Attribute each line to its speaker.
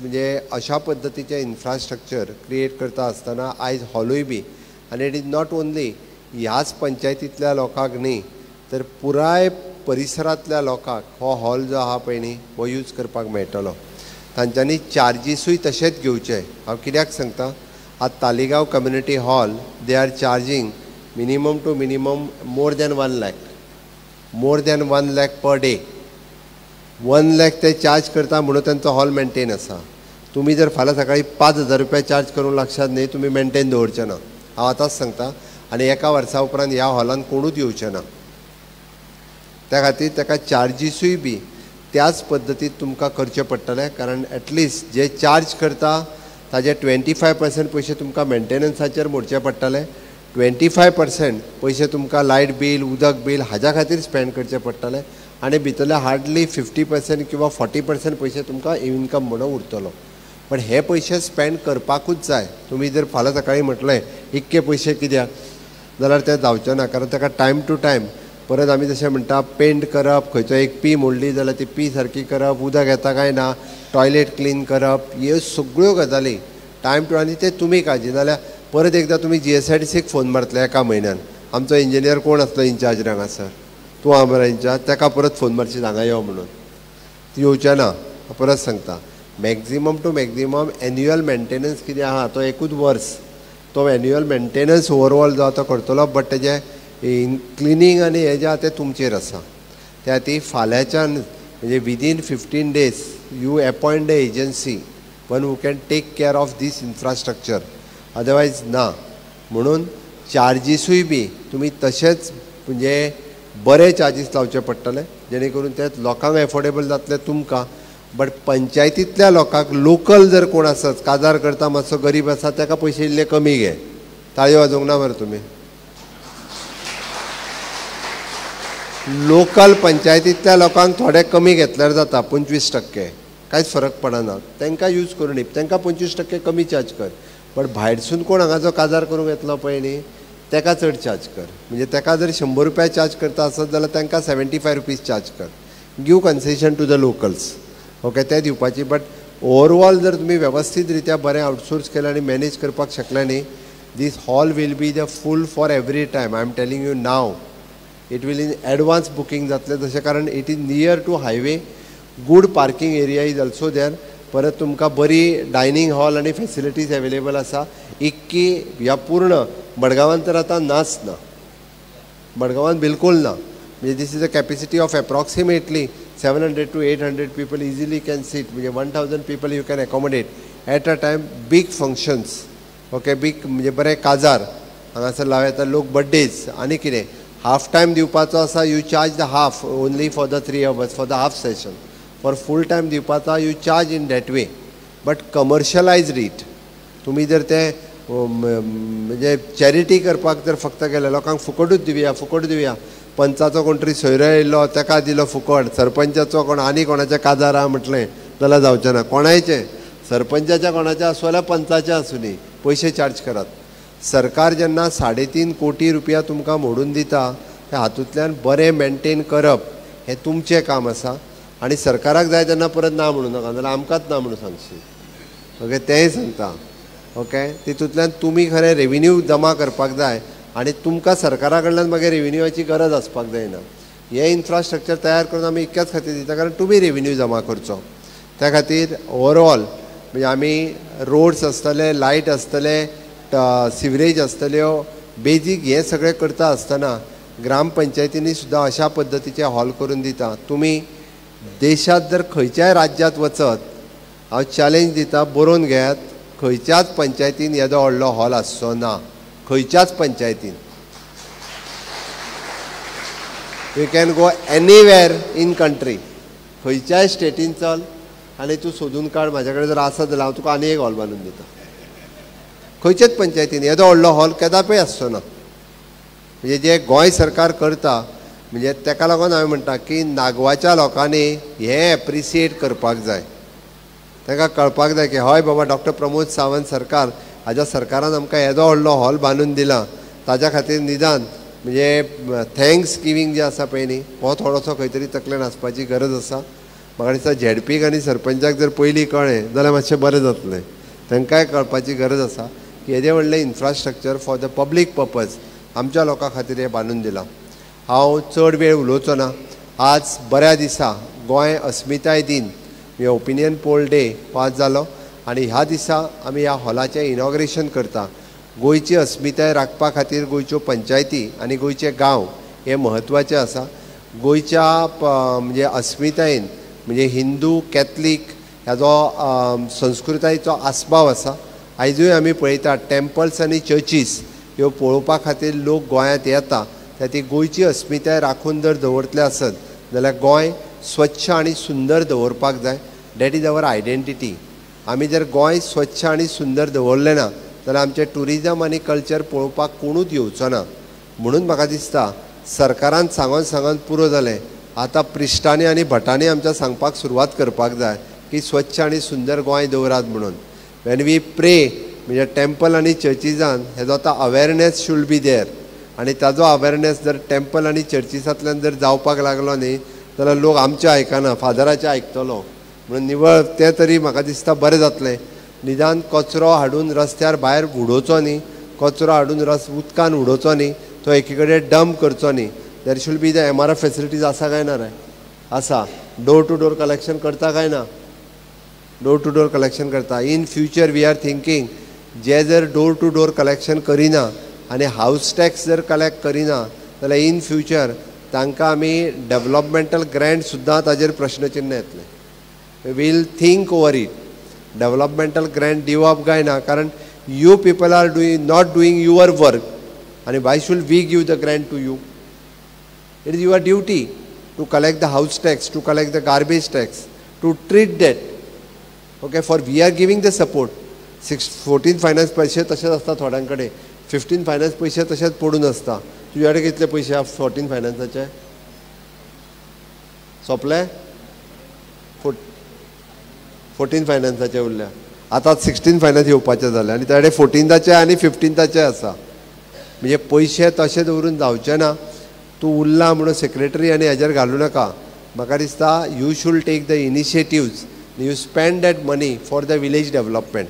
Speaker 1: म्हणजे अशा पद्धतीचे इन्फ्रास्ट्रक्चर क्रिएट करता आसतना आयज हॉलूय बी, आनी इट इज नॉट ओन्ली ह्याच पंचायतींतल्या लोकांक न्ही तर पुराय परिसरांतल्या लोकांक हो हॉल जो आहा पळय न्ही हो यूज करपाक मेळटलो. तांच्यांनी चार्जीसूय तशेंच घेवचे. हांव कित्याक सांगता, आतां Taleigao community hall they are charging minimum to minimum more than 1 lakh, more than 1 lakh per day. 1 lakh ते चार्ज करता म्हणून तांचो हॉल मेंटेन आसा. तुमी जर फाल्यां सकाळीं 5,000 रुपया चार्ज करूंक लागशात न्ही, तुमी मेंटेन दवरचे ना. हांव आतांच सांगता. आनी एका वर्सा उपरांत ह्या हॉलान कोणूच येवचें ना. त्या खातीर ताका चार्जीसूय बी त्याच पद्दतीन तुमकां करचें पडटलें. कारण एटलिस्ट जे चार्ज करता ताजे 25% पयशे तुमकां मेंटेनन्साचेर मोडचे पडटले. 25% पयशे तुमकां लायट बील, उदक बील हाज्या खातीर स्पेंड करचे पडटले. आनी भितरले हार्डली 50% किंवा 40% पयशे तुमकां इनकम म्हणून उरतलो. पण हे पयशे स्पेंड करपाकूच जाय. तुमी जर फाल्यां सकाळीं म्हटलें इतके पयशे कित्याक, जाल्यार तें जावचें ना. कारण ताका टायम टू टायम परत आमी जशें म्हणटा पेंट करप, खंयचो एक पी मोडली जाल्यार ती पी सारकी करप, उदक येता काय ना, टॉयलेट क्लीन करप, ह्यो सगळ्यो गजाली टायम टू. आनी ते तुमी काळजी जाल्यार परत एकदां तुमी GSIDCक फोन मारतले एका म्हयन्यान, आमचो इंजिनियर कोण आसलो इन्चार्ज हांगासर, तूं हांव इंचार्ज, ताका परत फोन मारची हांगा यो म्हणून. ती येवचें ना. परत सांगता, maximum to maximum annual maintenance कितें आहा तो एकूच वर्स, तो एन्युअल मेंटेनन्स ओवरऑल जो तो करतलो. बट तेजे क्लिनींग आनी हें जें आहा तें तुमचेर आसा. त्या खातीर फाल्यांच्यान म्हणजे within 15 days you appoint the agency one who can take care of these infrastructure, otherwise ना. म्हणून चार्जीसूय बी तुमी तशेंच म्हणजे बरे चार्जीस लावचे पडटले जेणे करून ते लोकांक एफोर्डेबल जातले तुमकां. बट पंचायतींतल्या लोकांक लोकल जर कोण आसत, काजार करता मातसो गरीब आसा, ताका पयशे इल्ले कमी घे. ताळयो वाजोवंक ना मरे तुमी. लोकल पंचायतींतल्या लोकांक थोडे कमी घेतल्यार जाता, 25%, कांयच फरक पडना. तांकां यूज करून दी, तांकां 25% कमी चार्ज कर. बट भायरसून कोण हांगा जो काजार करूंक येतलो पळय न्ही ताका चड चार्ज कर. म्हणजे ताका जर 100 रुपया चार्ज करता आसत जाल्यार तांकां 75 रुपीज चार्ज कर. Give concession to the locals. Okay, ते दिवपाची. बट ओवरऑल जर तुमी वेवस्थीत रित्या बरें आउटसोर्स केलें आनी मॅनेज करपाक शकले न्ही, this hall will be the full for every time. I am telling you now. It will in advance booking जातलें तशें, कारण it is near to highway. Good parking area is also there. परत तुमकां बरी dining hall आनी facilities available आसा. इतकी ह्या पूर्ण मडगांवान तर आतां नाच ना. मडगांवान बिलकूल ना. म्हणजे this is a capacity of approximately 700 to 800 people easily can sit. म्हणजे 1000 people you can accommodate at a time. Big functions, okay, big म्हणजे बरें काजार हांगासर लाव येता. लोक बर्थडेज आनी कितें हाफ टायम दिवपाचो आसा, you charge the half only for the 3 hours for the half session. For full time दिवपाचो you charge in that way. But commercialise rate तुमी जर ते म्हणजे चॅरिटी करपाक जर फक्त गेले, लोकांक फुकटूच दिवया. पंचाचो कोण तरी सोयरो येयल्लो ताका दिलो फुकट, सरपंचाचो कोण आनी कोणाचें काजार आहा म्हटलें जाल्यार जावचें ना. कोणायचें सरपंचाच्या कोणाचें आसूं जाल्यार पंचाचें आसूं न्ही, पयशे चार्ज करात. सरकार जेन्ना 3.5 कोटी रुपया तुमकां मोडून दिता, त्या हातूंतल्यान बरें मेंटेन करप हें तुमचें काम आसा. आनी सरकाराक जाय तेन्ना परत ना म्हणूं नाका, जाल्यार आमकांच ना म्हणून सांगशी. ओके, तेंय सांगता. ओके, तितूंतल्यान तुमी खरें रेविन्यू जमा करपाक जाय आनी तुमकां सरकारा कडल्यान मागीर रेविन्यूची गरज आसपाक जायना. हे इन्फ्रास्ट्रक्चर तयार करून आमी इतक्याच खातीर दिता कारण तुमी रेविन्यू जमा करचो. त्या खातीर ओवरऑल म्हणजे आमी रोड्स आसतले, लायट आसतले, सिवरेज आसतल्यो, बेजीक हें सगळें करता आसतना ग्रामपंचायतींनी सुद्दां अशा पद्दतीचे हॉल करून दिता. तुमी देशांत जर खंयच्याय राज्यांत वचत, हांव चॅलेंज दिता, बरोवन घेयात, खंयच्याच पंचायतीन येदो व्हडलो हॉल आसचो ना. खंयच्याच पंचायतीन. You can go anywhere in country, खंयच्याय स्टेटीन चल आनी तूं सोदून काड, म्हाजे कडेन जर आसत जाल्यार हांव तुका आनी एक हॉल बांदून दिता. खंयच्याच पंचायतीन येदो व्हडलो हॉल केदापय आसचो ना. म्हणजे जे गोंय सरकार करता, म्हणजे ताका लागून हांवें म्हणटा की नागवाच्या लोकांनी हें एप्रिसिएट करपाक जाय. तांकां कळपाक जाय की हय बाबा डॉक्टर प्रमोद सावंत सरकार, हाज्या सरकारान आमकां येदो व्हडलो हॉल बांदून दिला, ताज्या खातीर निदान म्हणजे थँक्स गिवींग जें आसा पळय न्ही, हो थोडोसो खंय तरी तकलेन आसपाची गरज आसा. म्हाका दिसता झेडपीक आनी सरपंचाक जर पयलीं कळ्ळें जाल्यार मातशें बरें जातलें. तांकांय कळपाची गरज आसा की येदें व्हडलें infrastructure for the public purpose आमच्या लोकां खातीर हें बांदून दिलां. हांव चड वेळ उलोवचो ना. आज बऱ्या दिसा गोंय अस्मिताय दिन म्हणजे ओपिनियन पोल डे पास जालो आनी ह्या दिसा आमी ह्या हॉलाचें इनॉग्रेशन करता. गोंयची अस्मिताय राखपा खातीर गोंयच्यो पंचायती आनी गोंयचे गांव हे म्हत्वाचे आसा. गोंयच्या म्हणजे अस्मितायेन म्हणजे हिंदू कॅथलीक ह्याचो संस्कृतायेचो आस्पाव आसा. आयजूय आमी पळयता टेम्पल्स आनी चर्चीस ह्यो पळोवपा खातीर लोक गोंयांत येता. ती गोंयची अस्मिताय राखून जर दवरतले आसत जाल्यार गोंय स्वच्छ आनी सुंदर दवरपाक जाय. That is our identity. आमी जर गोंय स्वच्छ आनी सुंदर दवरलें ना जाल्यार आमचें ट्युरिजम आनी कल्चर पळोवपाक कोणूच येवचो ना. म्हणून म्हाका दिसता सरकारान सांगून पुरो जालें. आतां प्रिश्टांनी आनी भटांनी आमच्या सांगपाक सुरवात करपाक जाय की स्वच्छ आनी सुंदर गोंय दवरात म्हणून. वेन वी प्रे म्हणजे टेम्पल आनी चर्चिजान हेजो आतां अवेरनेस शूड बी देर. आनी ताजो अवेरनेस जर टेम्पल आनी चर्चिसांतल्यान जर जावपाक लागलो न्ही जाल्यार लोक आमचें आयकना, फादराचें आयकतलो. म्हणून निवळ तें तरी म्हाका दिसता बरें जातलें. निदान कचरो हाडून रस्त्यार भायर उडोवचो न्ही, कचरो हाडून उदकान उडोवचो न्ही, तो एकी कडेन डंप करचो न्ही. देर should be the MRF facilities आसा काय ना रे? आसा. डोर टू डोर कलेक्शन करता काय ना? डोर टू डोर कलेक्शन करता. In future we are thinking जे जर डोर टू डोर कलेक्शन करिना आनी हावस टॅक्स जर कलेक्ट करिना जाल्यार इन फ्युचर तांकां आमी डेवलॉपमेंटल ग्रँट सुद्दां ताजेर प्रश्नचिन्ह येतलें. We'll think over it. Developmental grant दिवप काय ना, कारण you people are not doing your work आनी why should we give the grant to you? It is your duty to collect the house tax, to collect the garbage tax, to treat that. Okay, for we are giving the support. 14 finance पैसे तशेंच आसता थोड्यां कडेन, 15 finance पैसे तशेंच पडून आसता. तुज्या कडेन कितले पयशे आहा 14 फायनान्साचे? सोंपले? 14 फायनान्साचे उरल्या. आतां 16 फायनान्स येवपाचे जाले आनी ताणे 14चे आनी 15चे आसा. म्हणजे पैसे तशे दवरून जावचे ना. तूं उरला म्हणून सेक्रेटरी आनी हेजेर घालूं नाका. म्हाका दिसता you should take the initiatives, you spend that money for the village development.